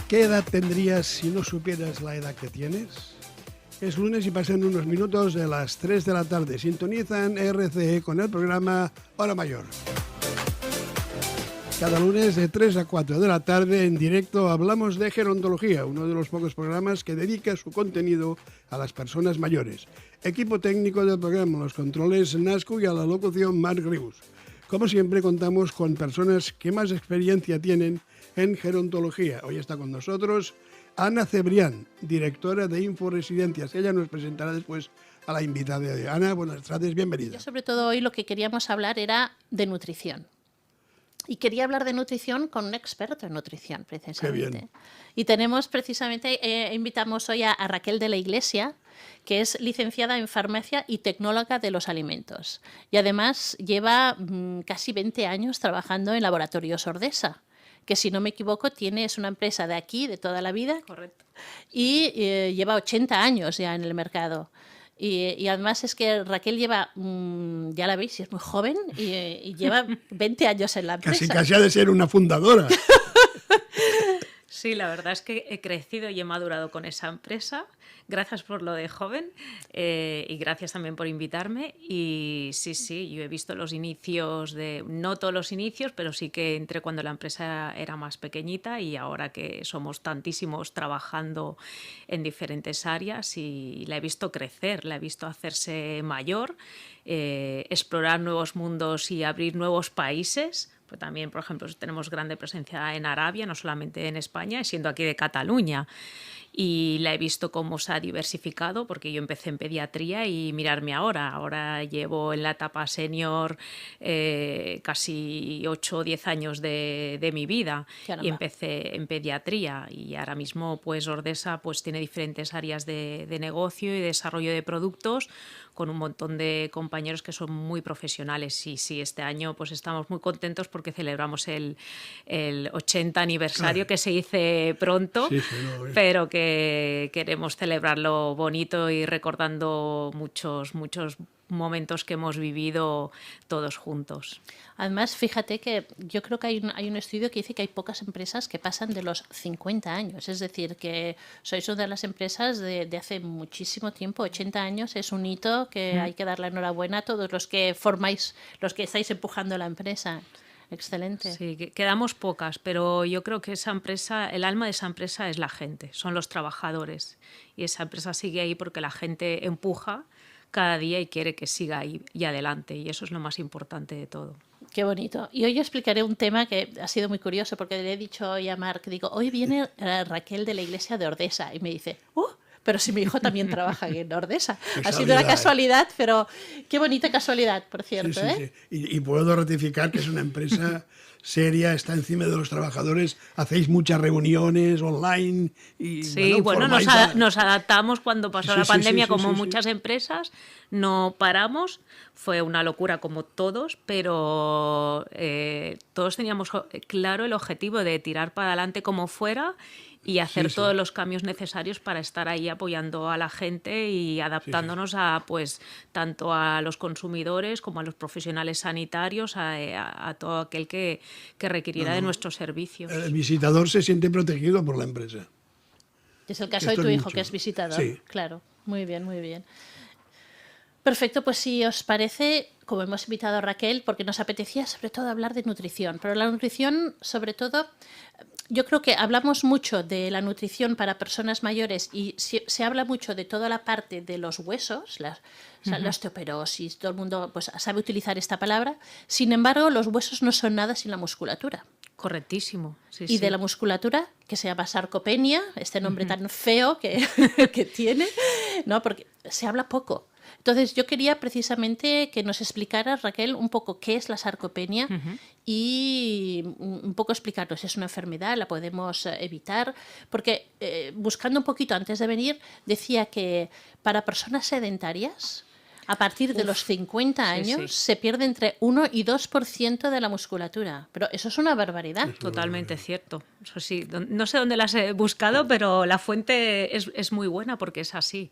¿Qué edad tendrías si no supieras la edad que tienes? Es lunes y pasan unos minutos de las 3 de la tarde. Sintonizan RCE con el programa Hora Mayor. Cada lunes de 3 a 4 de la tarde en directo hablamos de gerontología, uno de los pocos programas que dedica su contenido a las personas mayores. Equipo técnico del programa, los controles Nascu y a la locución Marc Ribus. Como siempre contamos con personas que más experiencia tienen en gerontología. Hoy está con nosotros Ana Cebrián, directora de Inforesidencias. Ella nos presentará después a la invitada de hoy. Ana, buenas tardes, bienvenida. Yo, sobre todo hoy lo que queríamos hablar era de nutrición. Y quería hablar de nutrición con un experto en nutrición, precisamente. Qué bien. Y tenemos precisamente, invitamos hoy a Raquel de la Iglesia, que es licenciada en farmacia y tecnóloga de los alimentos. Y además lleva casi 20 años trabajando en Laboratorios Ordesa, que si no me equivoco es una empresa de aquí, de toda la vida. Correcto. Y lleva 80 años ya en el mercado. Y además es que Raquel lleva, ya la veis, es muy joven y lleva 20 años en la empresa. Casi ha de ser una fundadora. Sí, la verdad es que he crecido y he madurado con esa empresa. Gracias por lo de joven y gracias también por invitarme. Y sí, yo he visto los inicios no todos los inicios, pero sí que entré cuando la empresa era más pequeñita y ahora que somos tantísimos trabajando en diferentes áreas y la he visto crecer, la he visto hacerse mayor, explorar nuevos mundos y abrir nuevos países. Pero también, por ejemplo, tenemos grande presencia en Arabia, no solamente en España, siendo aquí de Cataluña. Y la he visto cómo se ha diversificado, porque yo empecé en pediatría y mirarme ahora. Ahora llevo en la etapa senior casi 8 o 10 años de mi vida. Caramba. Y empecé en pediatría. Y ahora mismo pues Ordesa pues, tiene diferentes áreas de negocio y desarrollo de productos, con un montón de compañeros que son muy profesionales. Y sí, este año pues estamos muy contentos porque celebramos el 80 aniversario, que se dice pronto, Sí, pero que queremos celebrarlo bonito y recordando muchos momentos que hemos vivido todos juntos. Además, fíjate que yo creo que hay un estudio que dice que hay pocas empresas que pasan de los 50 años. Es decir, que sois una de las empresas de hace muchísimo tiempo. 80 años es un hito que hay que dar la enhorabuena a todos los que formáis, los que estáis empujando la empresa. Excelente. Sí, quedamos pocas, pero yo creo que esa empresa, el alma de esa empresa es la gente, son los trabajadores. Y esa empresa sigue ahí porque la gente empuja cada día y quiere que siga ahí y adelante. Y eso es lo más importante de todo. Qué bonito. Y hoy explicaré un tema que ha sido muy curioso, porque le he dicho hoy a Marc, digo, hoy viene Raquel de la Iglesia de Ordesa. Y me dice, pero si mi hijo también trabaja en Ordesa. Ha sido una casualidad, pero qué bonita casualidad, por cierto. Sí. Y puedo ratificar que es una empresa seria, está encima de los trabajadores, hacéis muchas reuniones online. Y, sí, bueno, nos adaptamos cuando pasó la pandemia, como muchas empresas, no paramos, fue una locura como todos, pero todos teníamos claro el objetivo de tirar para adelante como fuera y hacer todos los cambios necesarios para estar ahí apoyando a la gente y adaptándonos a pues tanto a los consumidores como a los profesionales sanitarios, a todo aquel que requiriera de nuestros servicios. El visitador se siente protegido por la empresa. Es el caso de tu hijo, que es visitador. Sí. Claro, muy bien, muy bien. Perfecto, pues si os parece, como hemos invitado a Raquel, porque nos apetecía sobre todo hablar de nutrición, pero la nutrición, sobre todo, yo creo que hablamos mucho de la nutrición para personas mayores y se habla mucho de toda la parte de los huesos, la osteoporosis, todo el mundo pues, sabe utilizar esta palabra. Sin embargo, los huesos no son nada sin la musculatura. Correctísimo. Y de la musculatura, que se llama sarcopenia, este nombre tan feo que tiene, ¿no? Porque se habla poco. Entonces, yo quería precisamente que nos explicaras, Raquel, un poco qué es la sarcopenia y un poco explicarnos si es una enfermedad, la podemos evitar, porque buscando un poquito antes de venir, decía que para personas sedentarias, a partir de los 50 años, se pierde entre 1 y 2% de la musculatura. Pero eso es una barbaridad. Totalmente cierto. Eso sí, no sé dónde las he buscado, pero la fuente es muy buena porque es así.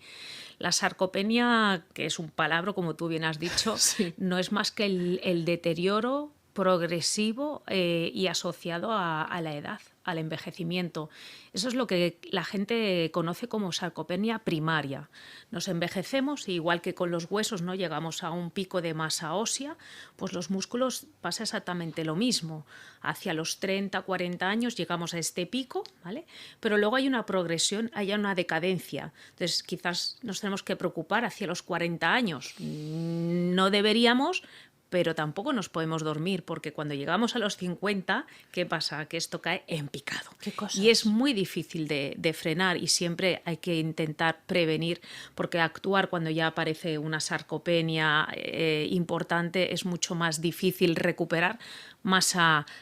La sarcopenia, que es un palabra, como tú bien has dicho, no es más que el deterioro progresivo y asociado a la edad, al envejecimiento. Eso es lo que la gente conoce como sarcopenia primaria. Nos envejecemos, igual que con los huesos no llegamos a un pico de masa ósea, pues los músculos pasa exactamente lo mismo. Hacia los 30, 40 años llegamos a este pico, ¿vale? Pero luego hay una progresión, hay una decadencia. Entonces quizás nos tenemos que preocupar hacia los 40 años. No deberíamos, pero tampoco nos podemos dormir, porque cuando llegamos a los 50, ¿qué pasa? Que esto cae en picado. ¿Qué cosas? Y es muy difícil de frenar, y siempre hay que intentar prevenir, porque actuar cuando ya aparece una sarcopenia importante es mucho más difícil recuperar.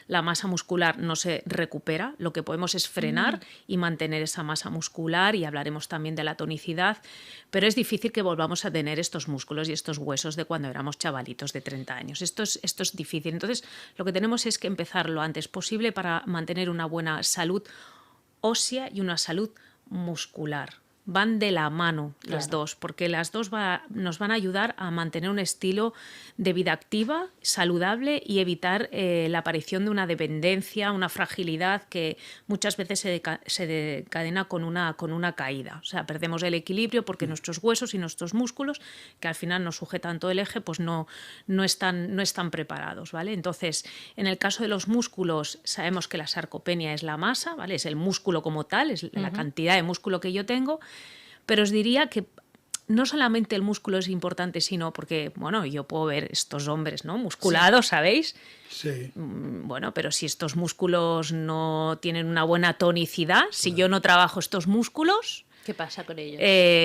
La masa muscular no se recupera, lo que podemos es frenar y mantener esa masa muscular, y hablaremos también de la tonicidad, pero es difícil que volvamos a tener estos músculos y estos huesos de cuando éramos chavalitos de 30 años. Esto es difícil. Entonces, lo que tenemos es que empezar lo antes posible para mantener una buena salud ósea y una salud muscular. Van de la mano las dos, porque las dos nos van a ayudar a mantener un estilo de vida activa, saludable, y evitar la aparición de una dependencia, una fragilidad que muchas veces se desencadena con una caída. O sea, perdemos el equilibrio porque nuestros huesos y nuestros músculos, que al final nos sujetan todo el eje, pues no están preparados, ¿vale? Entonces, en el caso de los músculos, sabemos que la sarcopenia es la masa, ¿vale? Es el músculo como tal, es la cantidad de músculo que yo tengo. Pero os diría que no solamente el músculo es importante, sino porque, bueno, yo puedo ver estos hombres, ¿no? Musculados, ¿sabéis? Sí. Bueno, pero si estos músculos no tienen una buena tonicidad, si yo no trabajo estos músculos, ¿qué pasa con ellos?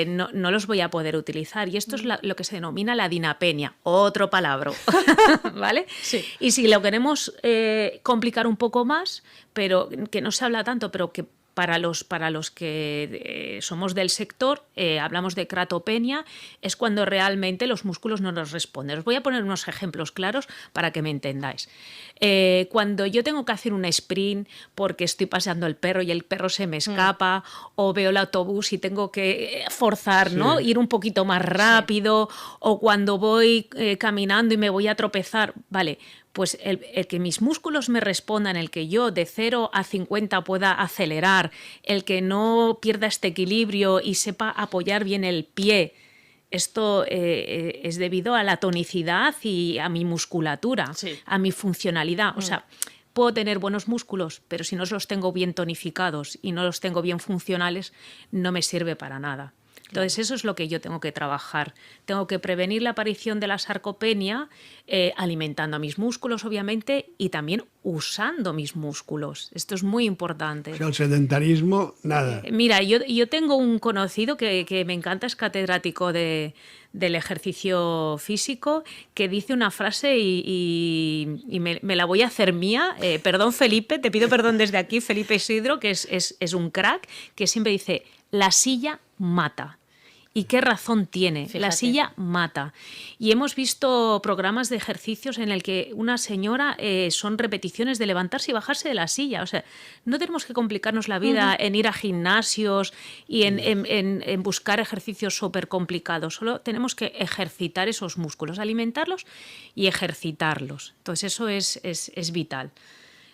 No los voy a poder utilizar. Y esto es lo que se denomina la dinapenia, otro palabra, ¿vale? Sí. Y si lo queremos complicar un poco más, pero que no se habla tanto, pero que para los que somos del sector, hablamos de cratopenia, es cuando realmente los músculos no nos responden. Os voy a poner unos ejemplos claros para que me entendáis. Cuando yo tengo que hacer un sprint porque estoy paseando el perro y el perro se me escapa, o veo el autobús y tengo que forzar, ¿no? Ir un poquito más rápido, o cuando voy caminando y me voy a tropezar, vale. Pues el que mis músculos me respondan, el que yo de 0 a 50 pueda acelerar, el que no pierda este equilibrio y sepa apoyar bien el pie, esto es debido a la tonicidad y a mi musculatura, a mi funcionalidad. O sea, puedo tener buenos músculos, pero si no los tengo bien tonificados y no los tengo bien funcionales, no me sirve para nada. Entonces, eso es lo que yo tengo que trabajar. Tengo que prevenir la aparición de la sarcopenia alimentando a mis músculos, obviamente, y también usando mis músculos. Esto es muy importante. O sea, el sedentarismo, nada. Mira, yo tengo un conocido que me encanta, es catedrático del ejercicio físico, que dice una frase y me la voy a hacer mía. Perdón, Felipe, te pido perdón desde aquí, Felipe Isidro, que es un crack, que siempre dice, la silla mata. ¿Y qué razón tiene? Fíjate. La silla mata. Y hemos visto programas de ejercicios en el que una señora son repeticiones de levantarse y bajarse de la silla. O sea, no tenemos que complicarnos la vida en ir a gimnasios y en buscar ejercicios súper complicados. Solo tenemos que ejercitar esos músculos, alimentarlos y ejercitarlos. Entonces eso es vital.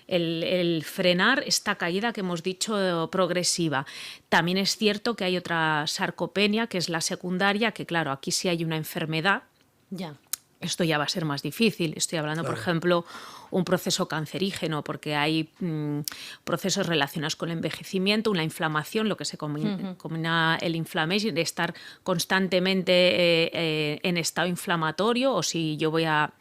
El frenar esta caída que hemos dicho progresiva. También es cierto que hay otra sarcopenia, que es la secundaria, que claro, aquí sí hay una enfermedad. Ya. Esto ya va a ser más difícil. Estoy hablando, por ejemplo, un proceso cancerígeno, porque hay procesos relacionados con el envejecimiento, una inflamación, lo que se combina el inflammation, de estar constantemente en estado inflamatorio, o si yo voy a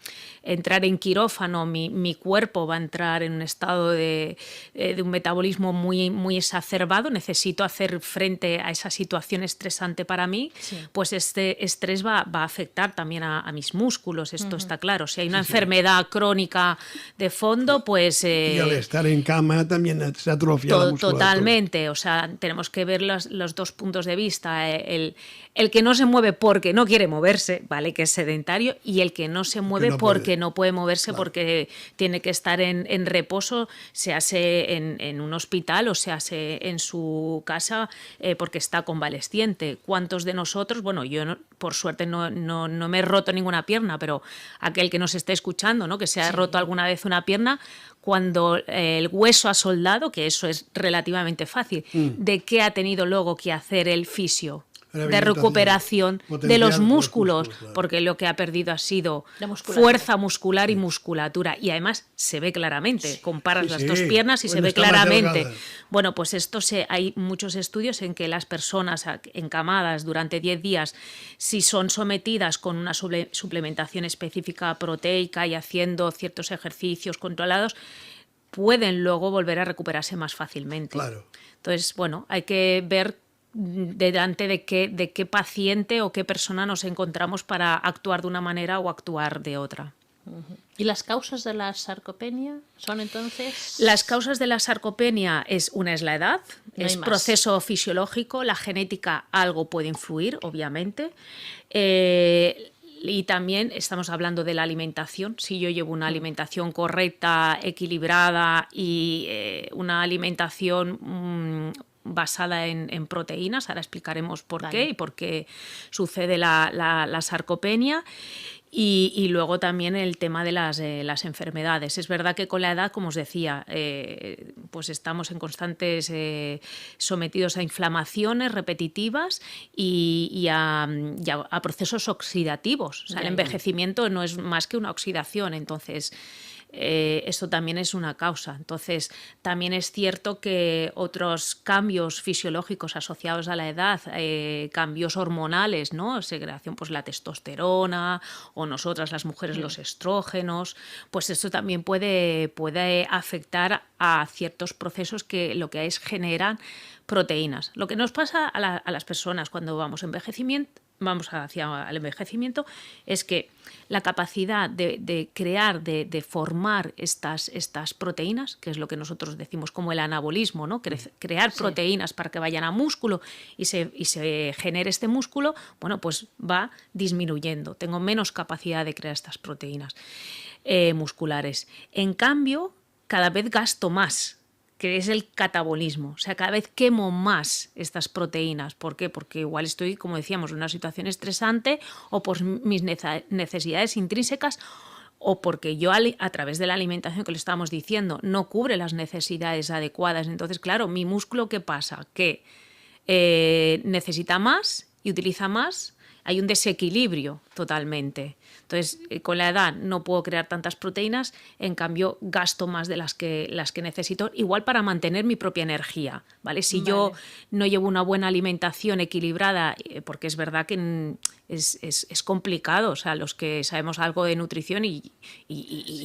entrar en quirófano, mi cuerpo va a entrar en un estado de un metabolismo muy, muy exacerbado, necesito hacer frente a esa situación estresante para mí, pues este estrés va a afectar también a mis músculos, esto está claro. Si hay una enfermedad crónica de fondo, pues... y al estar en cama también se atrofia la musculatura. Totalmente, o sea, tenemos que ver los dos puntos de vista. El que no se mueve porque no quiere moverse, ¿vale? Que es sedentario, y el que no se mueve porque no puede moverse, porque tiene que estar en reposo, se hace en un hospital o se hace en su casa porque está convaleciente. ¿Cuántos de nosotros? Bueno, yo por suerte no me he roto ninguna pierna, pierna, pero aquel que nos esté escuchando, ¿no? Que se ha roto alguna vez una pierna, cuando el hueso ha soldado, que eso es relativamente fácil, ¿de qué ha tenido luego que hacer el fisio? De recuperación de los músculos, claro. porque lo que ha perdido ha sido fuerza muscular y musculatura, y además se ve claramente, comparas las dos piernas y se ve claramente. Bueno, pues hay muchos estudios en que las personas encamadas durante 10 días, si son sometidas con una suplementación específica proteica y haciendo ciertos ejercicios controlados, pueden luego volver a recuperarse más fácilmente. Claro. Entonces, bueno, hay que ver delante de qué paciente o qué persona nos encontramos para actuar de una manera o actuar de otra. ¿Y las causas de la sarcopenia son entonces? Las causas de la sarcopenia es la edad, es proceso fisiológico, la genética algo puede influir, obviamente. Y también estamos hablando de la alimentación. Si yo llevo una alimentación correcta, equilibrada y una alimentación basada en proteínas, ahora explicaremos por qué y por qué sucede la sarcopenia. Y luego también el tema de las enfermedades. Es verdad que con la edad, como os decía, pues estamos en constantes sometidos a inflamaciones repetitivas y a procesos oxidativos. O sea, el envejecimiento no es más que una oxidación. Entonces, esto también es una causa. Entonces, también es cierto que otros cambios fisiológicos asociados a la edad, cambios hormonales, ¿no? Segregación, pues la testosterona, o nosotras las mujeres los estrógenos, pues esto también puede afectar a ciertos procesos que lo que es generan proteínas. Lo que nos pasa a las personas cuando vamos hacia el envejecimiento es que la capacidad de crear, de formar estas proteínas, que es lo que nosotros decimos como el anabolismo, ¿no? Crear proteínas para que vayan a músculo y se genere este músculo, bueno, pues va disminuyendo. Tengo menos capacidad de crear estas proteínas musculares. En cambio, cada vez gasto más, que es el catabolismo. O sea, cada vez quemo más estas proteínas. ¿Por qué? Porque igual estoy, como decíamos, en una situación estresante o por mis necesidades intrínsecas o porque yo a través de la alimentación que le estábamos diciendo no cubre las necesidades adecuadas. Entonces, claro, mi músculo, ¿qué pasa? Que necesita más y utiliza más. Hay un desequilibrio totalmente. Entonces, con la edad no puedo crear tantas proteínas, en cambio gasto más de las que necesito, igual para mantener mi propia energía, ¿vale? Si yo no llevo una buena alimentación equilibrada, porque es verdad que es complicado, o sea, los que sabemos algo de nutrición y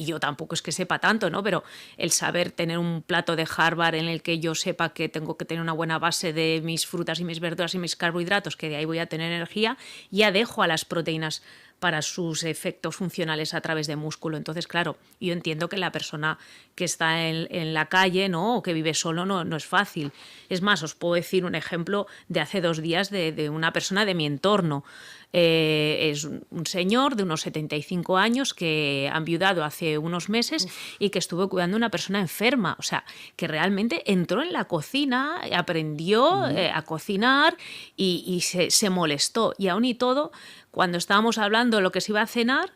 yo tampoco es que sepa tanto, ¿no? Pero el saber tener un plato de Harvard en el que yo sepa que tengo que tener una buena base de mis frutas y mis verduras y mis carbohidratos, que de ahí voy a tener energía, ya dejo a las proteínas para sus efectos funcionales a través de músculo. Entonces, claro, yo entiendo que la persona que está en la calle, ¿no? O que vive solo no es fácil. Es más, os puedo decir un ejemplo de hace 2 días de una persona de mi entorno. Es un señor de unos 75 años que ha enviudado hace unos meses y que estuvo cuidando a una persona enferma. O sea, que realmente entró en la cocina, aprendió a cocinar y se molestó. Y aún y todo, cuando estábamos hablando de lo que se iba a cenar,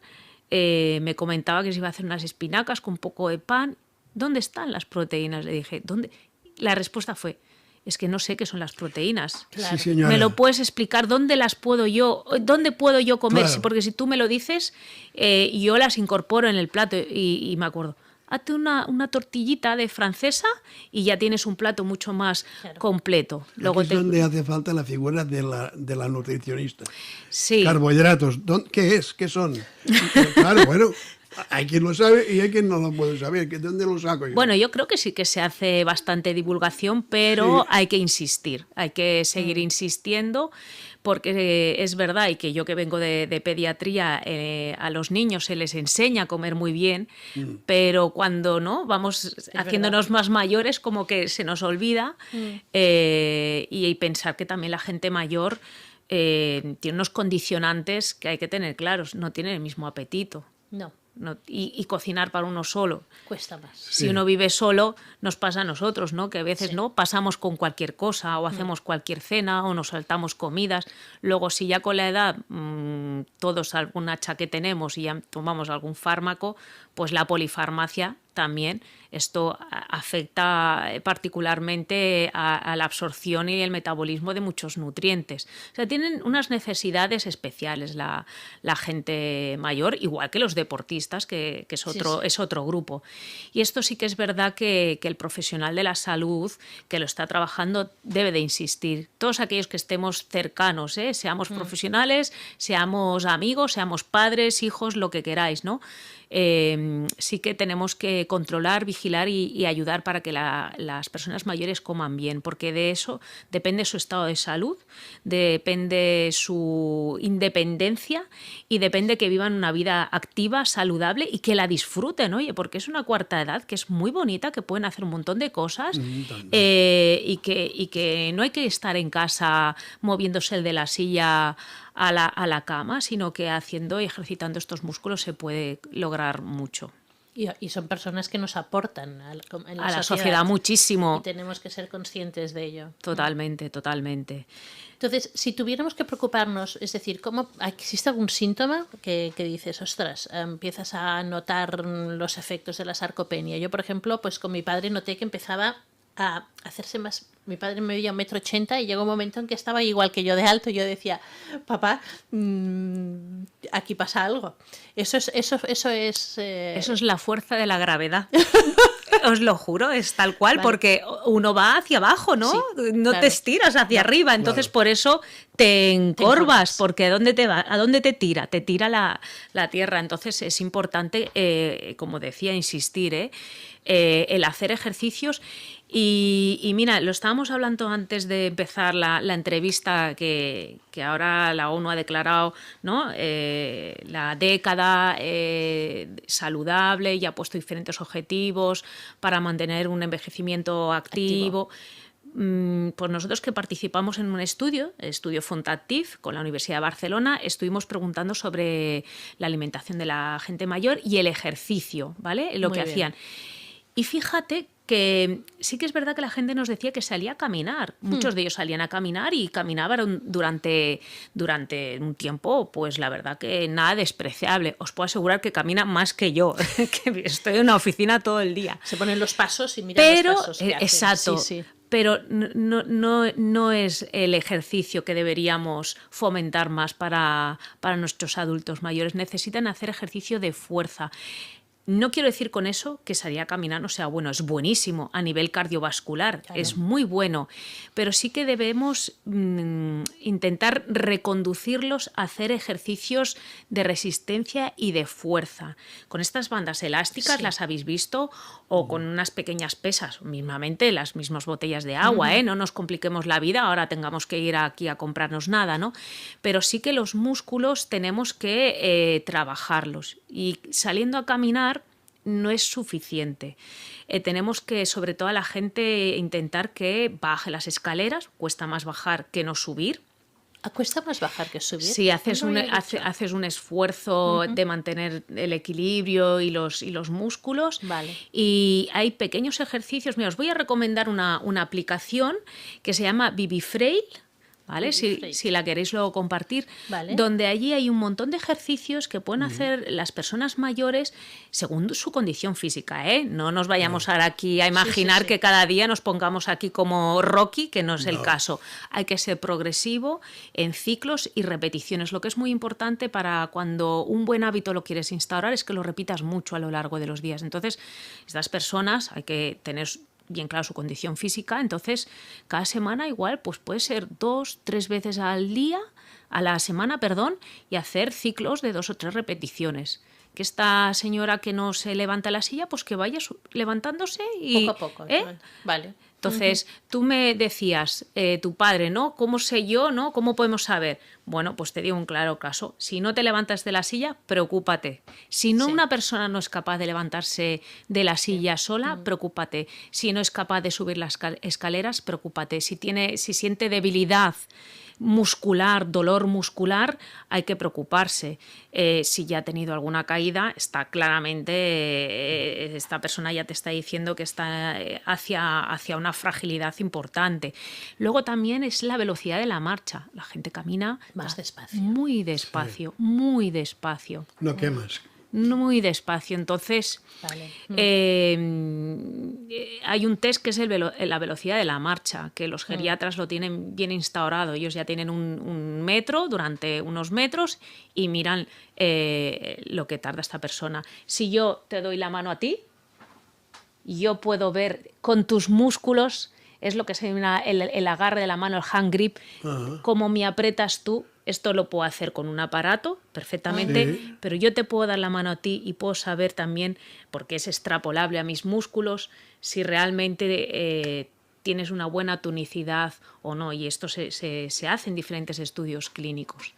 me comentaba que se iba a hacer unas espinacas con un poco de pan. ¿Dónde están las proteínas? Le dije, ¿dónde? La respuesta fue, es que no sé qué son las proteínas. Claro. Sí, señora. ¿Me lo puedes explicar? ¿Dónde puedo yo comer? Claro. Porque si tú me lo dices, yo las incorporo en el plato y me acuerdo. Hazte una tortillita de francesa y ya tienes un plato mucho más completo. Luego es donde hace falta la figura de la nutricionista. Sí. Carbohidratos, ¿qué es? ¿Qué son? Claro, bueno, hay quien lo sabe y hay quien no lo puede saber. ¿Dónde lo saco yo? Bueno, yo creo que sí que se hace bastante divulgación, pero hay que insistir, hay que seguir insistiendo, porque es verdad, y que yo que vengo de pediatría, a los niños se les enseña a comer muy bien, pero cuando no vamos haciéndonos más mayores, como que se nos olvida, y pensar que también la gente mayor tiene unos condicionantes que hay que tener claros, no tiene el mismo apetito. No. y cocinar para uno solo. Cuesta más. Si uno vive solo, nos pasa a nosotros, ¿no? Que a veces no pasamos con cualquier cosa o hacemos cualquier cena o nos saltamos comidas. Luego, si ya con la edad todos algún hacha que tenemos y ya tomamos algún fármaco, pues la polifarmacia también. Esto afecta particularmente a la absorción y el metabolismo de muchos nutrientes. O sea, tienen unas necesidades especiales la gente mayor, igual que los deportistas, que es otro grupo. Y esto sí que es verdad que el profesional de la salud que lo está trabajando debe de insistir. Todos aquellos que estemos cercanos, seamos profesionales, seamos amigos, seamos padres, hijos, lo que queráis, ¿no? Sí que tenemos que controlar, vigilar y ayudar para que las personas mayores coman bien, porque de eso depende su estado de salud, depende su independencia y depende que vivan una vida activa, saludable y que la disfruten, oye, porque es una cuarta edad que es muy bonita, que pueden hacer un montón de cosas y que no hay que estar en casa moviéndose el de la silla a la cama, sino que haciendo y ejercitando estos músculos se puede lograr mucho. Y son personas que nos aportan en la sociedad muchísimo. Y tenemos que ser conscientes de ello. Totalmente, totalmente. Entonces, si tuviéramos que preocuparnos, es decir, ¿existe algún síntoma que dices, ostras, empiezas a notar los efectos de la sarcopenia? Yo, por ejemplo, pues con mi padre noté que empezaba a hacerse más... Mi padre me medía 1,80 m y llegó un momento en que estaba igual que yo de alto. Yo decía, papá, aquí pasa algo. Eso es la fuerza de la gravedad. Os lo juro, es tal cual, porque uno va hacia abajo, ¿no? Sí, no te estiras hacia arriba, entonces por eso te encorvas, porque ¿a dónde te va? ¿A dónde te tira? Te tira la tierra. Entonces es importante, como decía, insistir, el hacer ejercicios. Y mira, lo estábamos hablando antes de empezar la entrevista que ahora la ONU ha declarado, ¿no? La década saludable y ha puesto diferentes objetivos para mantener un envejecimiento activo. Pues nosotros que participamos en un estudio Fontactiv con la Universidad de Barcelona, estuvimos preguntando sobre la alimentación de la gente mayor y el ejercicio, ¿vale? Lo que hacían. Y fíjate que sí que es verdad que la gente nos decía que salía a caminar. Muchos de ellos salían a caminar y caminaban durante un tiempo, pues la verdad que nada despreciable. Os puedo asegurar que caminan más que yo, que estoy en una oficina todo el día. Se ponen los pasos y miran los pasos que hacen. Exacto. Sí. Pero no es el ejercicio que deberíamos fomentar más para nuestros adultos mayores. Necesitan hacer ejercicio de fuerza. No quiero decir con eso que salir a caminar no sea bueno, es buenísimo a nivel cardiovascular, claro. Es muy bueno, pero sí que debemos intentar reconducirlos a hacer ejercicios de resistencia y de fuerza. Con estas bandas elásticas, las habéis visto, o con unas pequeñas pesas, mismamente las mismas botellas de agua, no nos compliquemos la vida, ahora tengamos que ir aquí a comprarnos nada, ¿no? Pero sí que los músculos tenemos que trabajarlos, y saliendo a caminar no es suficiente. Tenemos que, sobre todo a la gente, intentar que baje las escaleras. Cuesta más bajar que no subir. ¿Cuesta más bajar que subir? Sí, haces un esfuerzo de mantener el equilibrio y los músculos. Vale. Y hay pequeños ejercicios. Mira, os voy a recomendar una aplicación que se llama Vivifrail. ¿Vale? Si la queréis luego compartir, vale. Donde allí hay un montón de ejercicios que pueden hacer las personas mayores según su condición física, No nos vayamos ahora aquí a imaginar que cada día nos pongamos aquí como Rocky, que no es el caso. Hay que ser progresivo en ciclos y repeticiones. Lo que es muy importante para cuando un buen hábito lo quieres instaurar es que lo repitas mucho a lo largo de los días. Entonces, estas personas hay que tener bien claro su condición física, entonces cada semana igual pues puede ser 2-3 veces a la semana, y hacer ciclos de 2 o 3 repeticiones. Que esta señora que no se levanta la silla, pues que vaya levantándose y poco a poco. Vale. Entonces, tú me decías, tu padre, ¿no? ¿Cómo sé yo, no? ¿Cómo podemos saber? Bueno, pues te digo un claro caso. Si no te levantas de la silla, preocúpate. Si no una persona no es capaz de levantarse de la silla sola, preocúpate. Si no es capaz de subir las escaleras, preocúpate. Si siente debilidad muscular, dolor muscular, hay que preocuparse. Si ya ha tenido alguna caída, está claramente, esta persona ya te está diciendo que está hacia una fragilidad importante. Luego también es la velocidad de la marcha. La gente camina Más despacio. muy despacio, muy despacio. No quemas. Muy despacio. Entonces, Vale. hay un test que es la velocidad de la marcha, que los geriatras lo tienen bien instaurado. Ellos ya tienen un metro durante unos metros y miran lo que tarda esta persona. Si yo te doy la mano a ti, yo puedo ver con tus músculos, es lo que se llama el agarre de la mano, el hand grip, cómo me aprietas tú. Esto lo puedo hacer con un aparato perfectamente, Sí. pero yo te puedo dar la mano a ti y puedo saber también, porque es extrapolable a mis músculos, si realmente tienes una buena tonicidad o no. Y esto se hace en diferentes estudios clínicos.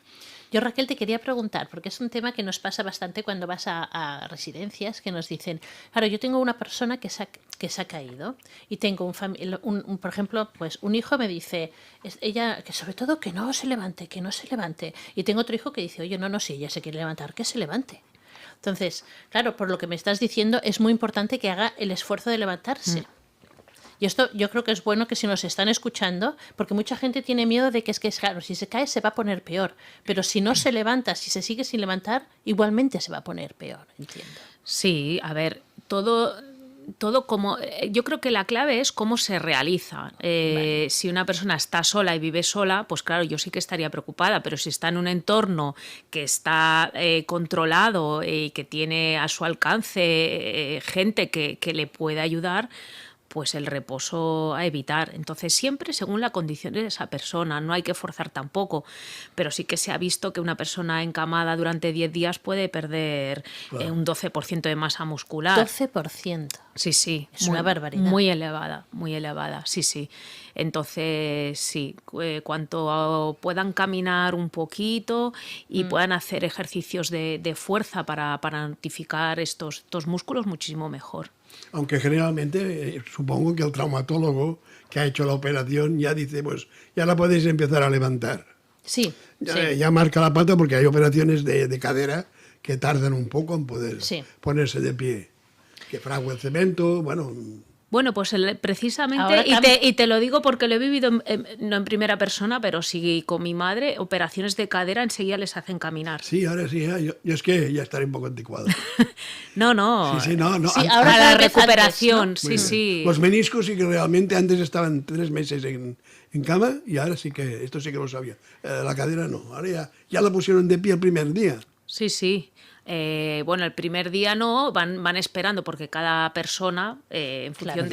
Yo, Raquel, te quería preguntar, porque es un tema que nos pasa bastante cuando vas a residencias, que nos dicen, claro, yo tengo una persona que se ha caído y tengo por ejemplo, pues un hijo me dice, ella, que sobre todo que no se levante, y tengo otro hijo que dice, oye, no, si ella se quiere levantar, que se levante. Entonces, claro, por lo que me estás diciendo, es muy importante que haga el esfuerzo de levantarse. Y esto yo creo que es bueno que si nos están escuchando, porque mucha gente tiene miedo de que claro, si se cae se va a poner peor, pero si no se levanta, si se sigue sin levantar, igualmente se va a poner peor, entiendo. Sí, a ver, todo como... Yo creo que la clave es cómo se realiza. Vale. Si una persona está sola y vive sola, pues claro, yo sí que estaría preocupada, pero si está en un entorno que está controlado y que tiene a su alcance gente que le pueda ayudar, pues el reposo a evitar. Entonces, siempre según la condición de esa persona, no hay que forzar tampoco, pero sí que se ha visto que una persona encamada durante 10 días puede perder un 12% de masa muscular. 12%. Sí. Es una barbaridad. Muy elevada, sí. Entonces, sí, cuanto puedan caminar un poquito y puedan hacer ejercicios de fuerza para notificar estos músculos, muchísimo mejor. Aunque generalmente supongo que el traumatólogo que ha hecho la operación ya dice, pues ya la podéis empezar a levantar. Sí, Ya marca la pata porque hay operaciones de cadera que tardan un poco en poder ponerse de pie. Que fragua el cemento, bueno... Bueno, pues precisamente, Ahora y te lo digo porque lo he vivido no en primera persona, pero sí con mi madre, operaciones de cadera enseguida les hacen caminar. Sí, ahora sí, yo es que ya estaré un poco anticuado. No. Sí, no. Sí, Antes- ahora Para la cada vez recuperación, antes, Muy sí. bien. Los meniscos sí que realmente antes estaban 3 meses en cama y ahora sí que, esto sí que lo sabía. La cadera no, ahora ya la pusieron de pie el primer día. Sí. Bueno, el primer día no, van esperando porque cada persona, en función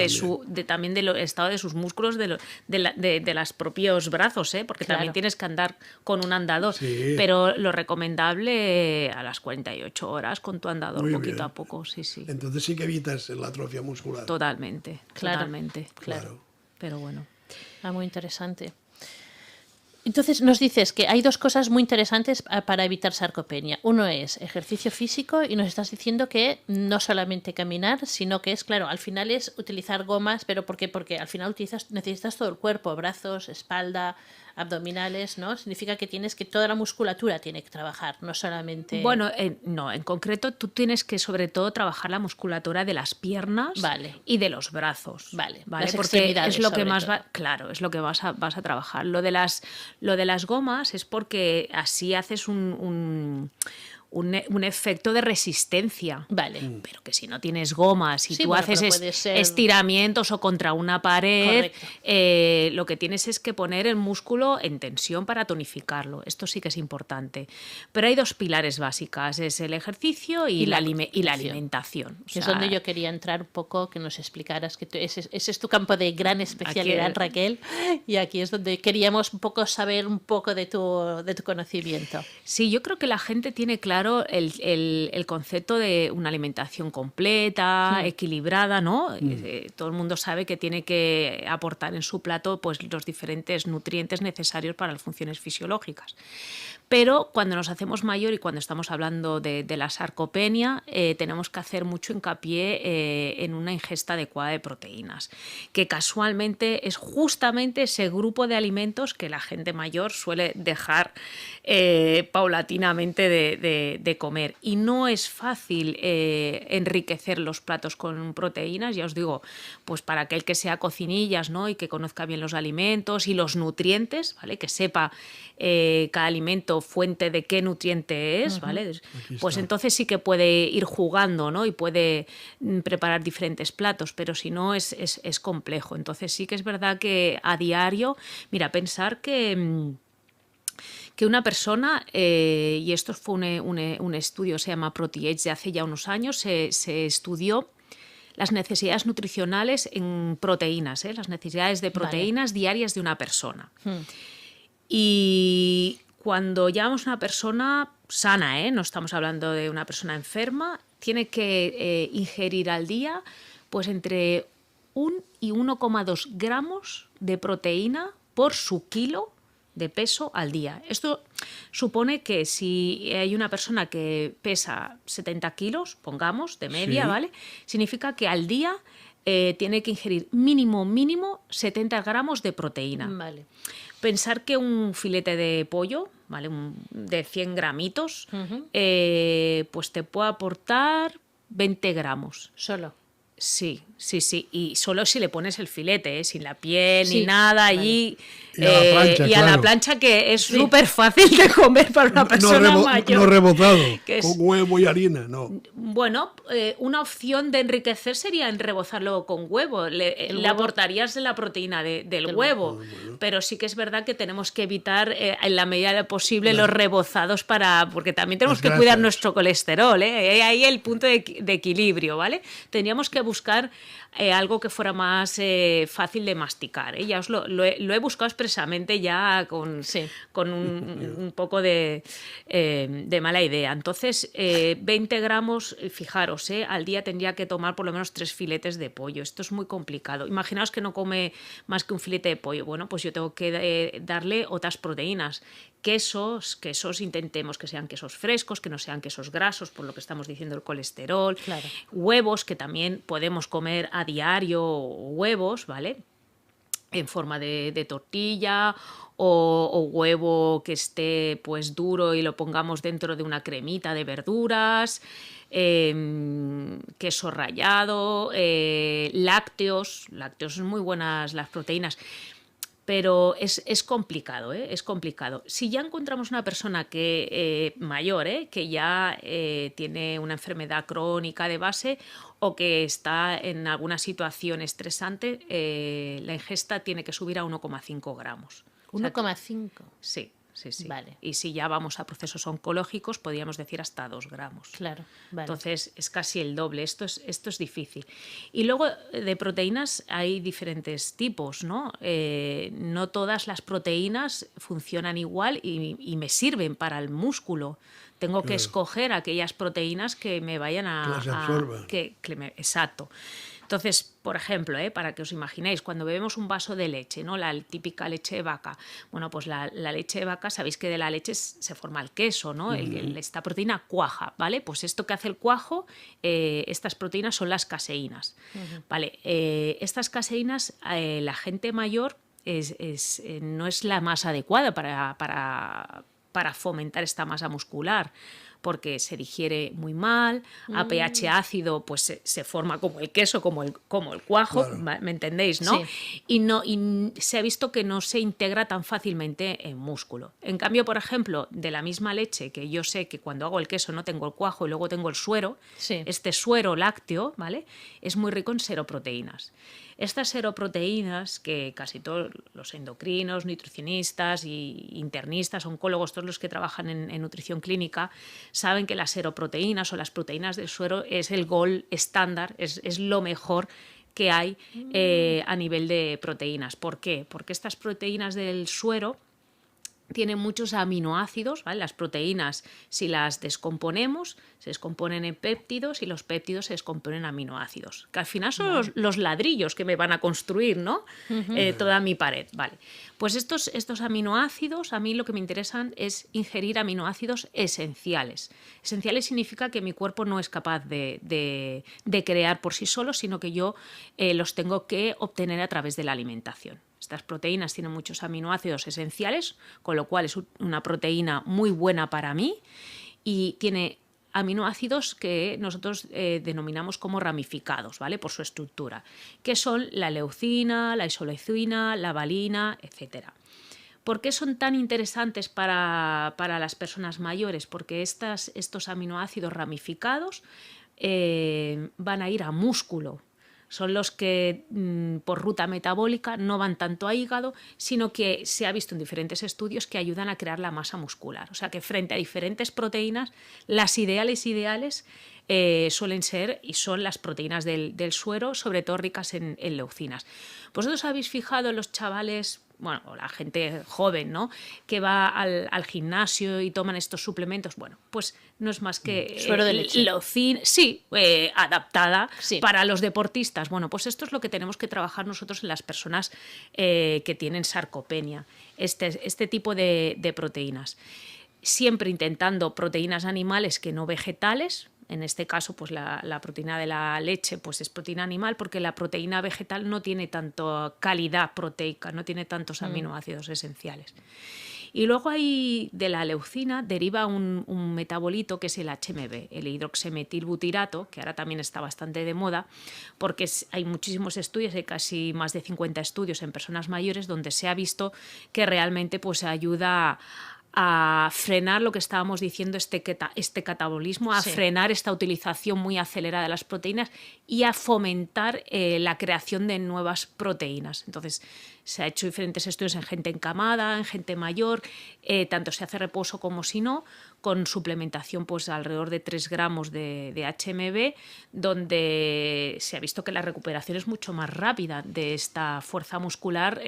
también del estado de sus músculos, de los propios brazos, porque también tienes que andar con un andador. Sí. Pero lo recomendable a las 48 horas con tu andador, Muy poquito bien. a poco, sí. Entonces sí que evitas la atrofia muscular. Totalmente. Claro. Pero bueno. Muy interesante. Entonces nos dices que hay dos cosas muy interesantes para evitar sarcopenia. Uno es ejercicio físico y nos estás diciendo que no solamente caminar, sino que es, claro, al final es utilizar gomas, pero ¿por qué? Porque al final necesitas todo el cuerpo, brazos, espalda, abdominales, ¿no? Significa que toda la musculatura tiene que trabajar, no solamente... Bueno, no, en concreto tú tienes que sobre todo trabajar la musculatura de las piernas y de los brazos. Vale. Las Porque extremidades, es lo que más todo. claro, es lo que vas a trabajar. Lo de las gomas es porque así haces un efecto de resistencia. Vale. Pero que si no tienes gomas y tú bueno, haces pero puede ser... estiramientos o contra una pared, Correcto. lo que tienes es que poner el músculo en tensión para tonificarlo. Esto sí que es importante. Pero hay dos pilares básicas, es el ejercicio y la alimentación. Que es donde yo quería entrar un poco, que nos explicaras, que ese es tu campo de gran especialidad, Raquel, y aquí es donde queríamos un poco saber un poco de tu conocimiento. Sí, yo creo que la gente tiene claro claro el concepto de una alimentación completa, equilibrada, ¿no? Todo el mundo sabe que tiene que aportar en su plato pues, los diferentes nutrientes necesarios para las funciones fisiológicas. Pero cuando nos hacemos mayor y cuando estamos hablando de la sarcopenia, tenemos que hacer mucho hincapié en una ingesta adecuada de proteínas, que casualmente es justamente ese grupo de alimentos que la gente mayor suele dejar paulatinamente de comer. Y no es fácil enriquecer los platos con proteínas, ya os digo, pues para aquel que sea cocinillas, ¿no? Y que conozca bien los alimentos y los nutrientes, ¿vale? Que sepa cada alimento fuente de qué nutriente es, ¿vale? Pues entonces sí que puede ir jugando, ¿no? Y puede preparar diferentes platos, pero si no es complejo. Entonces sí que es verdad que a diario, mira, pensar que una persona, y esto fue un estudio, se llama ProTH, de hace ya unos años, se estudió las necesidades nutricionales en proteínas, las necesidades de proteínas diarias de una persona. Y cuando llamamos a una persona sana, no estamos hablando de una persona enferma, tiene que ingerir al día pues entre 1 y 1,2 gramos de proteína por su kilo de peso al día. Esto supone que si hay una persona que pesa 70 kilos, pongamos, de media, ¿vale? Significa que al día tiene que ingerir mínimo 70 gramos de proteína. Vale. Pensar que un filete de pollo, ¿vale? De 100 gramitos, pues te puede aportar 20 gramos. Solo. Sí. Y solo si le pones el filete, sin la piel ni nada allí. Y a la plancha, que es súper fácil de comer para una persona mayor. No rebozado, con huevo y harina, no. Bueno, una opción de enriquecer sería en rebozarlo con huevo. Le aportarías la proteína del huevo. Pero sí que es verdad que tenemos que evitar en la medida de lo posible los rebozados porque también tenemos que cuidar nuestro colesterol. Ahí el punto de equilibrio, ¿vale? Tendríamos que buscar algo que fuera más fácil de masticar. Ya os lo he buscado expresamente ya con un poco de mala idea. Entonces, 20 gramos, fijaros, al día tendría que tomar por lo menos 3 filetes de pollo. Esto es muy complicado. Imaginaos que no come más que un filete de pollo. Bueno, pues yo tengo que darle otras proteínas. Quesos intentemos que sean quesos frescos, que no sean quesos grasos, por lo que estamos diciendo el colesterol. Claro. Huevos, que también podemos comer a diario huevos, ¿vale? En forma de tortilla o huevo que esté pues duro y lo pongamos dentro de una cremita de verduras, queso rallado, lácteos son muy buenas las proteínas. Pero es complicado, es complicado. Si ya encontramos una persona que mayor, que ya tiene una enfermedad crónica de base o que está en alguna situación estresante, la ingesta tiene que subir a 1,5 gramos. 1,5. Sí. Vale. Y si ya vamos a procesos oncológicos, podríamos decir hasta 2 gramos. Claro. Vale. Entonces es casi el doble. Esto es difícil. Y luego de proteínas hay diferentes tipos, ¿no? No todas las proteínas funcionan igual y me sirven para el músculo. Tengo que escoger aquellas proteínas que me vayan que las absorban. Exacto. Entonces, por ejemplo, para que os imaginéis, cuando bebemos un vaso de leche, ¿no? La típica leche de vaca, bueno, pues la leche de vaca, sabéis que de la leche se forma el queso, ¿no? Esta proteína cuaja, ¿vale? Pues esto que hace el cuajo, estas proteínas son las caseínas, ¿vale? Estas caseínas, la gente mayor no es la más adecuada para fomentar esta masa muscular, porque se digiere muy mal, a pH ácido pues se forma como el queso, como el cuajo, claro. ¿Me entendéis, no? Sí. Y se ha visto que no se integra tan fácilmente en músculo. En cambio, por ejemplo, de la misma leche, que yo sé que cuando hago el queso no tengo el cuajo y luego tengo el suero, este suero lácteo, ¿vale? Es muy rico en seroproteínas. Estas seroproteínas, que casi todos los endocrinos, nutricionistas y internistas, oncólogos, todos los que trabajan en nutrición clínica, saben que las seroproteínas o las proteínas del suero es el gold estándar, es lo mejor que hay a nivel de proteínas. ¿Por qué? Porque estas proteínas del suero tiene muchos aminoácidos, ¿vale? Las proteínas, si las descomponemos, se descomponen en péptidos y los péptidos se descomponen en aminoácidos, que al final son los ladrillos que me van a construir, ¿no? Toda mi pared, ¿vale? Pues estos aminoácidos, a mí lo que me interesan es ingerir aminoácidos esenciales. Esenciales significa que mi cuerpo no es capaz de crear por sí solo, sino que yo los tengo que obtener a través de la alimentación. Estas proteínas tienen muchos aminoácidos esenciales, con lo cual es una proteína muy buena para mí y tiene aminoácidos que nosotros denominamos como ramificados, ¿vale? Por su estructura, que son la leucina, la isoleucina, la valina, etc. ¿Por qué son tan interesantes para las personas mayores? Porque estos aminoácidos ramificados van a ir a músculo. Son los que por ruta metabólica no van tanto a hígado, sino que se ha visto en diferentes estudios que ayudan a crear la masa muscular. O sea que frente a diferentes proteínas, las ideales suelen ser y son las proteínas del suero, sobre todo ricas en leucinas. ¿Vosotros habéis fijado en los chavales, bueno, la gente joven, ¿no?, que va al gimnasio y toman estos suplementos? Bueno, pues no es más que suero de leche. leucina, sí, adaptada Sí. para los deportistas. Bueno, pues esto es lo que tenemos que trabajar nosotros en las personas que tienen sarcopenia, este tipo de proteínas. Siempre intentando proteínas animales que no vegetales. En este caso, pues la proteína de la leche pues es proteína animal, porque la proteína vegetal no tiene tanta calidad proteica, no tiene tantos aminoácidos esenciales. Y luego ahí de la leucina deriva un metabolito que es el HMB, el hidroximetilbutirato, que ahora también está bastante de moda, porque hay muchísimos estudios, hay casi más de 50 estudios en personas mayores donde se ha visto que realmente pues ayuda a frenar lo que estábamos diciendo, este catabolismo, a frenar esta utilización muy acelerada de las proteínas y a fomentar la creación de nuevas proteínas. Entonces, se ha hecho diferentes estudios en gente encamada, en gente mayor, tanto se hace reposo como si no, con suplementación pues alrededor de 3 gramos de HMB, donde se ha visto que la recuperación es mucho más rápida de esta fuerza muscular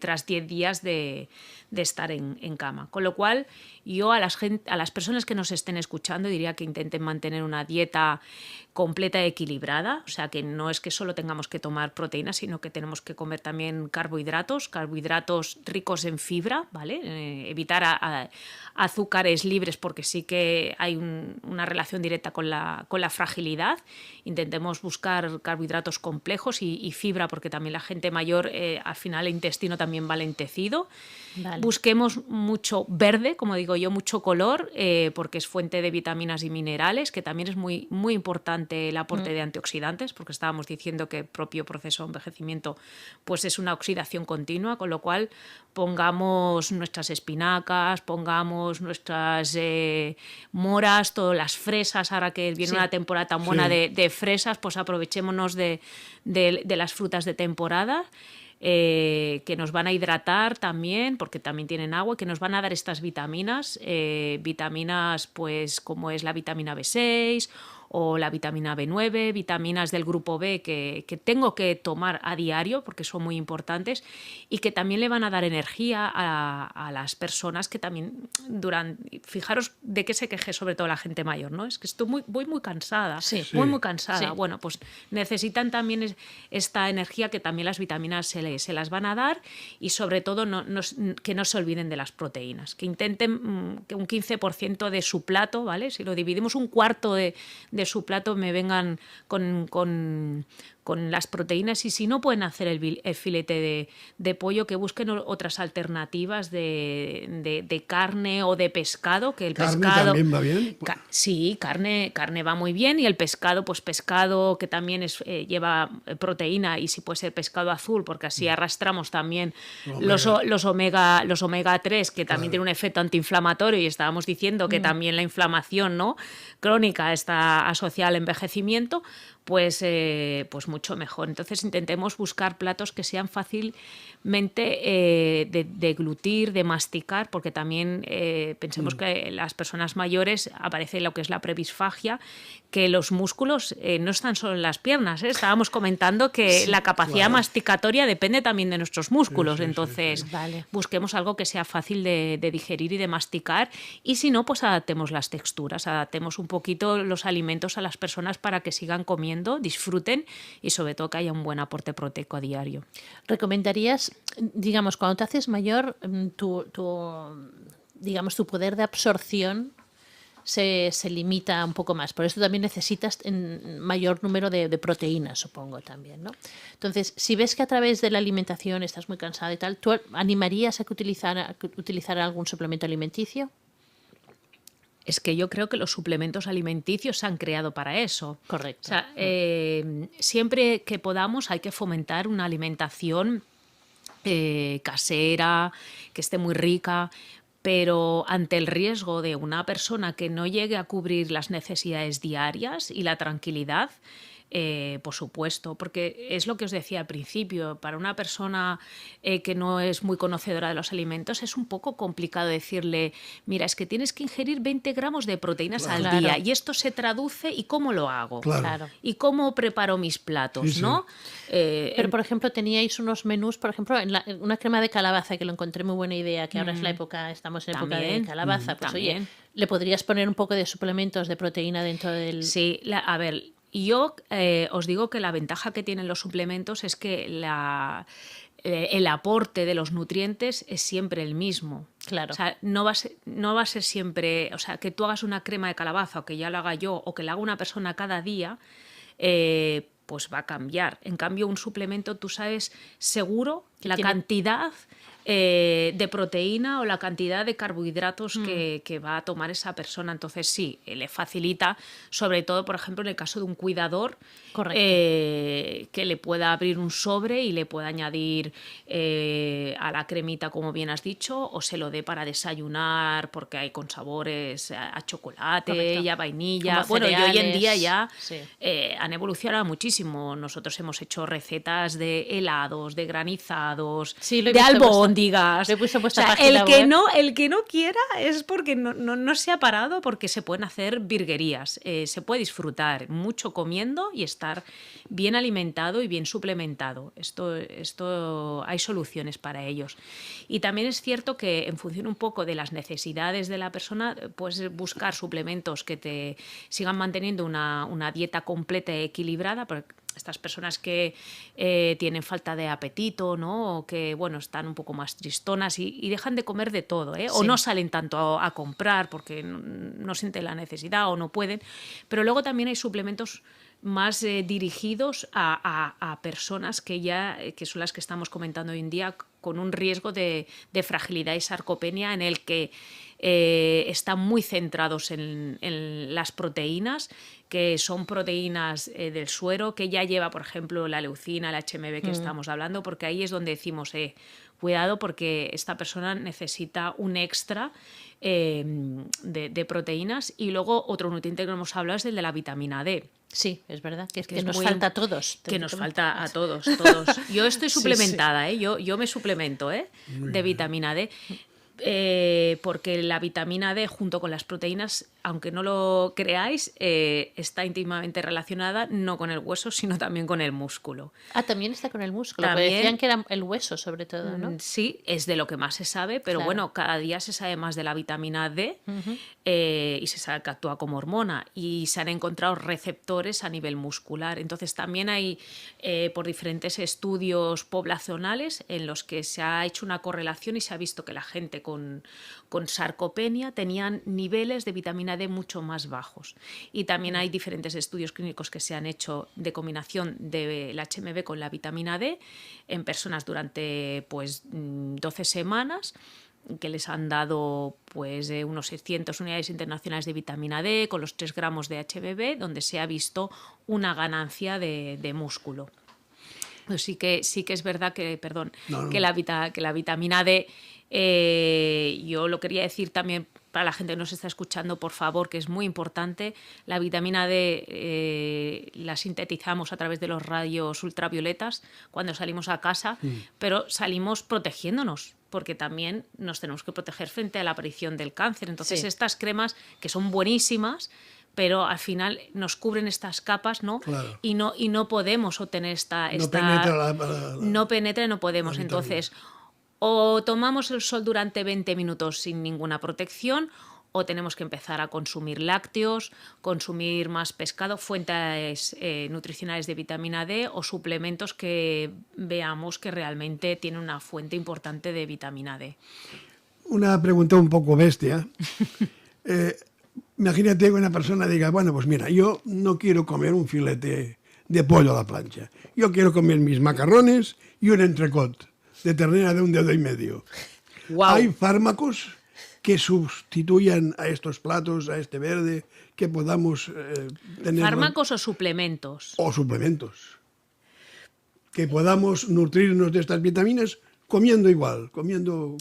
tras 10 días de estar en cama. Con lo cual, yo a las personas que nos estén escuchando diría que intenten mantener una dieta completa y equilibrada, o sea que no es que solo tengamos que tomar proteínas, sino que tenemos que comer también carbohidratos ricos en fibra, ¿vale? Evitar azúcares libres, porque sí que hay una relación directa con la fragilidad. Intentemos buscar carbohidratos complejos y fibra, porque también la gente mayor al final el intestino también va lentecido. Vale. Busquemos mucho verde, como digo yo, mucho color, porque es fuente de vitaminas y minerales, que también es muy, muy importante el aporte de antioxidantes, porque estábamos diciendo que el propio proceso de envejecimiento pues es una oxidación continua, con lo cual pongamos nuestras espinacas, pongamos nuestras moras, todas las fresas, ahora que viene una temporada tan buena de fresas, pues aprovechémonos de las frutas de temporada. Que nos van a hidratar también, porque también tienen agua, que nos van a dar estas vitaminas, vitaminas pues como es la vitamina B6 o la vitamina B9, vitaminas del grupo B que tengo que tomar a diario porque son muy importantes y que también le van a dar energía a las personas que también fijaros de qué se queje sobre todo la gente mayor, ¿no? Es que voy muy cansada, muy cansada. Sí. Bueno, pues necesitan también esta energía que también las vitaminas se las van a dar, y sobre todo que no se olviden de las proteínas, que intenten que un 15% de su plato, ¿vale? Si lo dividimos, un cuarto de su plato me vengan con las proteínas, y si no pueden hacer el filete de pollo, que busquen otras alternativas de carne o de pescado, que el ¿Carne pescado también va bien? Sí, carne va muy bien, y el pescado, pues pescado que también lleva proteína, y si puede ser pescado azul, porque así arrastramos también los omega 3, que también tienen un efecto antiinflamatorio, y estábamos diciendo que también la inflamación, ¿no?, crónica está asociada al envejecimiento. pues mucho mejor. Entonces intentemos buscar platos que sean fácilmente de deglutir, de masticar, porque también pensemos que las personas mayores aparece lo que es la previsfagia, que los músculos no están solo en las piernas, ¿eh? Estábamos comentando que la capacidad masticatoria depende también de nuestros músculos, entonces Vale. busquemos algo que sea fácil de digerir y de masticar, y si no, pues adaptemos las texturas, adaptemos un poquito los alimentos a las personas para que sigan comiendo, disfruten y sobre todo que haya un buen aporte proteico a diario. ¿Recomendarías, digamos, cuando te haces mayor, digamos, tu poder de absorción se limita un poco más? Por eso también necesitas un mayor número de proteínas, supongo, también, ¿no? Entonces, si ves que a través de la alimentación estás muy cansada y tal, ¿tú animarías a que utilizar algún suplemento alimenticio? Es que yo creo que los suplementos alimenticios se han creado para eso. Correcto. O sea, siempre que podamos hay que fomentar una alimentación casera, que esté muy rica, pero ante el riesgo de una persona que no llegue a cubrir las necesidades diarias y la tranquilidad, por supuesto, porque es lo que os decía al principio, para una persona que no es muy conocedora de los alimentos es un poco complicado decirle, mira, es que tienes que ingerir 20 gramos de proteínas al día y esto se traduce y cómo lo hago y cómo preparo mis platos, ¿no? Pero, por ejemplo, teníais unos menús, por ejemplo, una crema de calabaza, que lo encontré muy buena idea, que ahora es la época, estamos en época de calabaza, pues oye, ¿le podrías poner un poco de suplementos de proteína dentro del...? Sí, a ver, yo os digo que la ventaja que tienen los suplementos es que el aporte de los nutrientes es siempre el mismo. Claro. O sea, no va a ser siempre... O sea, que tú hagas una crema de calabaza o que ya lo haga yo o que la haga una persona cada día, pues va a cambiar. En cambio, un suplemento, tú sabes seguro la cantidad de proteína o la cantidad de carbohidratos que va a tomar esa persona. Entonces sí, le facilita, sobre todo, por ejemplo, en el caso de un cuidador, que le pueda abrir un sobre y le pueda añadir a la cremita, como bien has dicho, o se lo dé para desayunar porque hay con sabores a chocolate y a vainilla. Como bueno, y hoy en día ya sí. han evolucionado muchísimo. Nosotros hemos hecho recetas de helados, de granizados, sí, de albóndigas. Lo he puesto en vuestra o sea, página web. el que no quiera es porque no se ha parado, porque se pueden hacer virguerías. Se puede disfrutar mucho comiendo y estar bien alimentado y bien suplementado. Esto hay soluciones para ellos. Y también es cierto que en función un poco de las necesidades de la persona, puedes buscar suplementos que te sigan manteniendo una dieta completa y equilibrada, porque estas personas que tienen falta de apetito, ¿no? O que, bueno, están un poco más tristonas y dejan de comer de todo, ¿eh? O no salen tanto a comprar porque no sienten la necesidad o no pueden. Pero luego también hay suplementos más dirigidos a personas que son las que estamos comentando hoy en día, con un riesgo de fragilidad y sarcopenia, en el que están muy centrados en las proteínas, que son proteínas del suero, que ya lleva, por ejemplo, la leucina, la HMB que estamos hablando, porque ahí es donde decimos, cuidado, porque esta persona necesita un extra de proteínas. Y luego otro nutriente que no hemos hablado es el de la vitamina D. Sí, es verdad, que nos falta a todos. Que nos falta a todos. Yo estoy suplementada, sí. Yo me suplemento de vitamina D. Porque la vitamina D junto con las proteínas, aunque no lo creáis, está íntimamente relacionada no con el hueso, sino también con el músculo. También está con el músculo. También, decían que era el hueso, sobre todo, ¿no? Sí, es de lo que más se sabe, pero bueno, cada día se sabe más de la vitamina D y se sabe que actúa como hormona y se han encontrado receptores a nivel muscular. Entonces también hay, por diferentes estudios poblacionales, en los que se ha hecho una correlación y se ha visto que la gente con sarcopenia tenían niveles de vitamina D mucho más bajos. Y también hay diferentes estudios clínicos que se han hecho de combinación del HMB con la vitamina D en personas durante 12 semanas, que les han dado unos 600 unidades internacionales de vitamina D con los 3 gramos de HMB, donde se ha visto una ganancia de músculo. Pues sí que es verdad que la vitamina D, yo lo quería decir también para la gente que nos está escuchando, por favor, que es muy importante. La vitamina D la sintetizamos a través de los rayos ultravioletas cuando salimos a casa, pero salimos protegiéndonos, porque también nos tenemos que proteger frente a la aparición del cáncer. Entonces, estas cremas, que son buenísimas, pero al final nos cubren estas capas, ¿no? Claro. Y no podemos obtener No penetra no penetra y no podemos. la vitamina. Entonces, o tomamos el sol durante 20 minutos sin ninguna protección, o tenemos que empezar a consumir lácteos, consumir más pescado, fuentes nutricionales de vitamina D o suplementos que veamos que realmente tienen una fuente importante de vitamina D. Una pregunta un poco bestia. Imagínate que una persona diga, bueno, pues mira, yo no quiero comer un filete de pollo a la plancha. Yo quiero comer mis macarrones y un entrecot de ternera de 1,5 dedos. Wow. ¿Hay fármacos que sustituyan a estos platos, a este verde, que podamos tener? ¿Fármacos o suplementos? O suplementos. Que podamos nutrirnos de estas vitaminas comiendo igual, comiendo...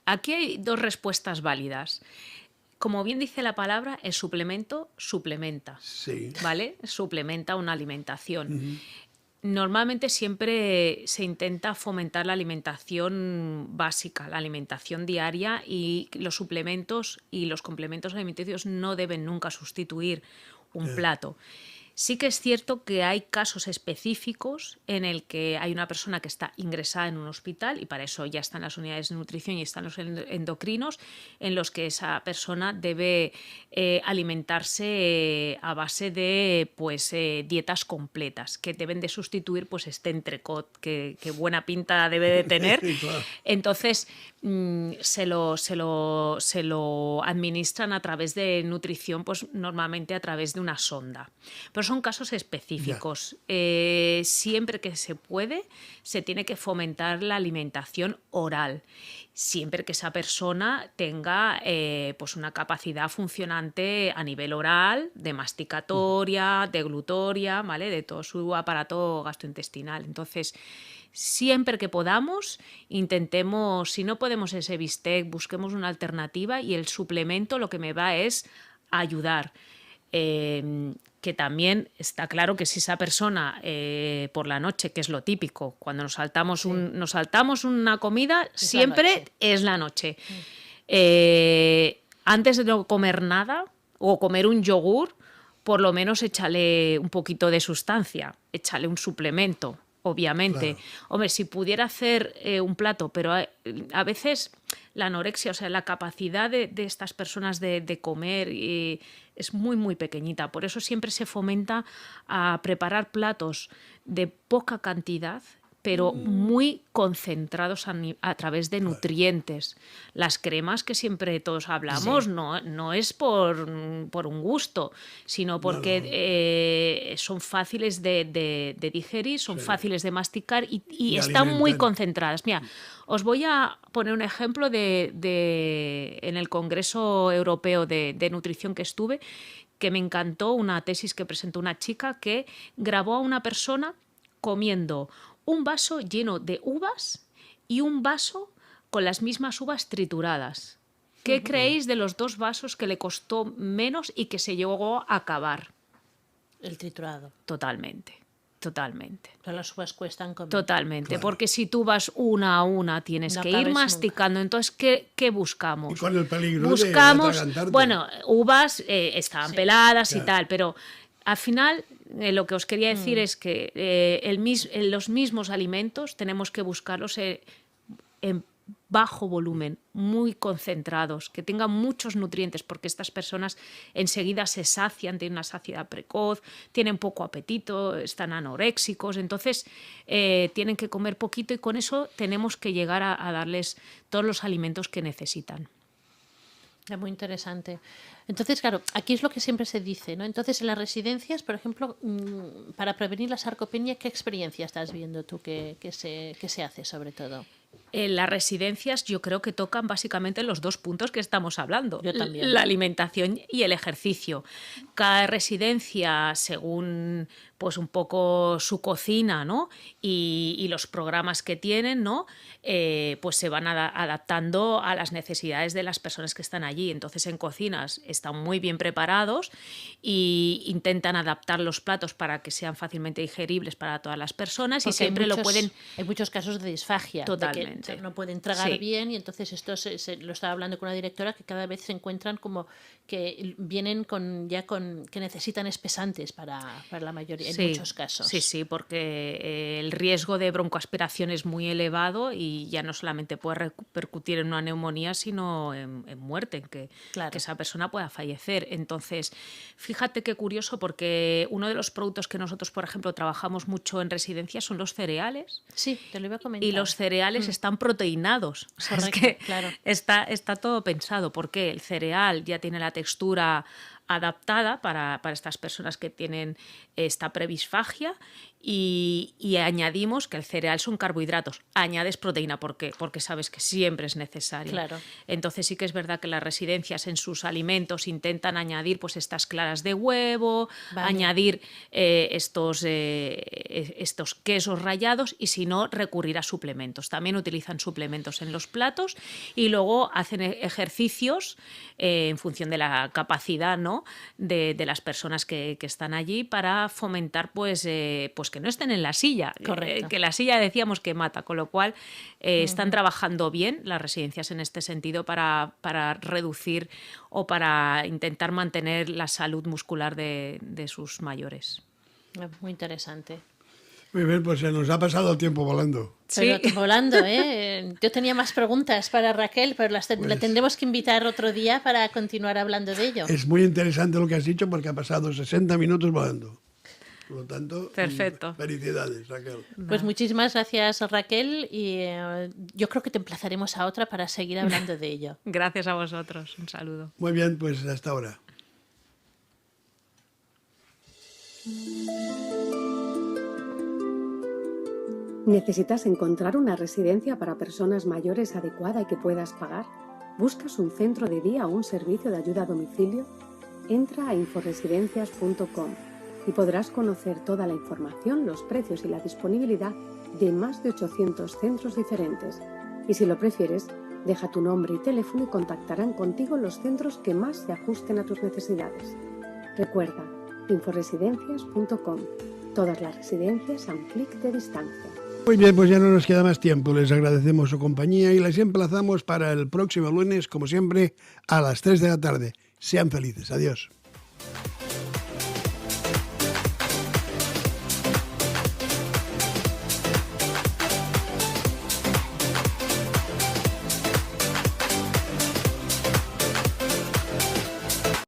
Aquí hay dos respuestas válidas. Como bien dice la palabra, el suplemento suplementa, Sí. ¿vale? Suplementa una alimentación. Normalmente siempre se intenta fomentar la alimentación básica, la alimentación diaria, y los suplementos y los complementos alimenticios no deben nunca sustituir un plato. Sí que es cierto que hay casos específicos en el que hay una persona que está ingresada en un hospital, y para eso ya están las unidades de nutrición y están los endocrinos, en los que esa persona debe alimentarse a base de dietas completas, que deben de sustituir este entrecot que buena pinta debe de tener. Sí, claro. Entonces se lo administran a través de nutrición, pues normalmente a través de una sonda. Pero son casos específicos. Siempre que se puede, se tiene que fomentar la alimentación oral, siempre que esa persona tenga una capacidad funcionante a nivel oral, de masticatoria, deglutoria, ¿vale? De todo su aparato gastrointestinal. Entonces, siempre que podamos, intentemos, si no podemos ese bistec, busquemos una alternativa, y el suplemento lo que me va es ayudar. Que también está claro que si esa persona por la noche, que es lo típico, cuando nos saltamos una comida, siempre es la noche. Antes de no comer nada o comer un yogur, por lo menos échale un poquito de sustancia, échale un suplemento, obviamente. Claro. Hombre, si pudiera hacer un plato, pero a veces la anorexia, o sea, la capacidad de estas personas de comer es muy, muy pequeñita. Por eso siempre se fomenta a preparar platos de poca cantidad, pero muy concentrados a través de nutrientes. Las cremas que siempre todos hablamos no es por un gusto, sino porque son fáciles de digerir, son fáciles de masticar y están muy concentradas. Mira, os voy a poner un ejemplo en el Congreso Europeo de Nutrición que estuve, que me encantó, una tesis que presentó una chica que grabó a una persona comiendo un vaso lleno de uvas y un vaso con las mismas uvas trituradas. ¿Qué creéis de los dos vasos que le costó menos y que se llegó a acabar? El triturado. Totalmente. Pero las uvas cuestan comer. Totalmente, Claro. porque si tú vas una a una tienes No que ir cabes masticando. Entonces, ¿qué buscamos? Y con el peligro Buscamos, de atragantarte. bueno, uvas estaban peladas y Claro. tal, pero al final lo que os quería decir es que los mismos alimentos tenemos que buscarlos en bajo volumen, muy concentrados, que tengan muchos nutrientes, porque estas personas enseguida se sacian, tienen una saciedad precoz, tienen poco apetito, están anoréxicos, entonces tienen que comer poquito, y con eso tenemos que llegar a darles todos los alimentos que necesitan. Es muy interesante. Entonces, claro, aquí es lo que siempre se dice, ¿no? Entonces, en las residencias, por ejemplo, para prevenir la sarcopenia, ¿qué experiencia estás viendo tú que se hace sobre todo? Las residencias yo creo que tocan básicamente los dos puntos que estamos hablando. Yo también. La alimentación y el ejercicio. Cada residencia, según pues un poco su cocina, ¿no? y los programas que tienen, ¿no? Pues se van adaptando a las necesidades de las personas que están allí. Entonces en cocinas están muy bien preparados e intentan adaptar los platos para que sean fácilmente digeribles para todas las personas. Porque y siempre lo pueden... Hay muchos casos de disfagia. Totalmente. De que no pueden tragar Sí. bien, y entonces esto lo estaba hablando con una directora, que cada vez se encuentran como que vienen con que necesitan espesantes para la mayoría, en muchos casos. Sí, porque el riesgo de broncoaspiración es muy elevado y ya no solamente puede repercutir en una neumonía, sino en muerte, que esa persona pueda fallecer. Entonces, fíjate qué curioso, porque uno de los productos que nosotros, por ejemplo, trabajamos mucho en residencias son los cereales. Sí, te lo iba a comentar. Y los cereales están proteinados. O sea, Correcto, es que claro. está todo pensado, porque el cereal ya tiene la textura adaptada para estas personas que tienen esta previsfagia, y añadimos que el cereal son carbohidratos. Añades proteína, ¿por qué? Porque sabes que siempre es necesario. Claro. Entonces sí que es verdad que las residencias en sus alimentos intentan añadir pues estas claras de huevo, añadir estos quesos rallados, y si no, recurrir a suplementos. También utilizan suplementos en los platos, y luego hacen ejercicios en función de la capacidad, ¿no? de las personas que están allí, para fomentar pues que no estén en la silla. Correcto. Que la silla decíamos que mata, con lo cual están trabajando bien las residencias en este sentido para reducir o para intentar mantener la salud muscular de sus mayores. Muy interesante. Muy bien, pues se nos ha pasado el tiempo volando. Pero volando, ¿eh? Yo tenía más preguntas para Raquel, pero la tendremos que invitar otro día para continuar hablando de ello. Es muy interesante lo que has dicho, porque ha pasado 60 minutos volando. Por lo tanto, perfecto. Felicidades, Raquel. Pues muchísimas gracias, Raquel, y yo creo que te emplazaremos a otra para seguir hablando de ello. Gracias a vosotros. Un saludo. Muy bien, pues hasta ahora. ¿Necesitas encontrar una residencia para personas mayores adecuada y que puedas pagar? ¿Buscas un centro de día o un servicio de ayuda a domicilio? Entra a inforesidencias.com y podrás conocer toda la información, los precios y la disponibilidad de más de 800 centros diferentes. Y si lo prefieres, deja tu nombre y teléfono y contactarán contigo los centros que más se ajusten a tus necesidades. Recuerda, inforesidencias.com. Todas las residencias a un clic de distancia. Muy bien, pues ya no nos queda más tiempo. Les agradecemos su compañía y les emplazamos para el próximo lunes, como siempre, a las 3 de la tarde. Sean felices. Adiós.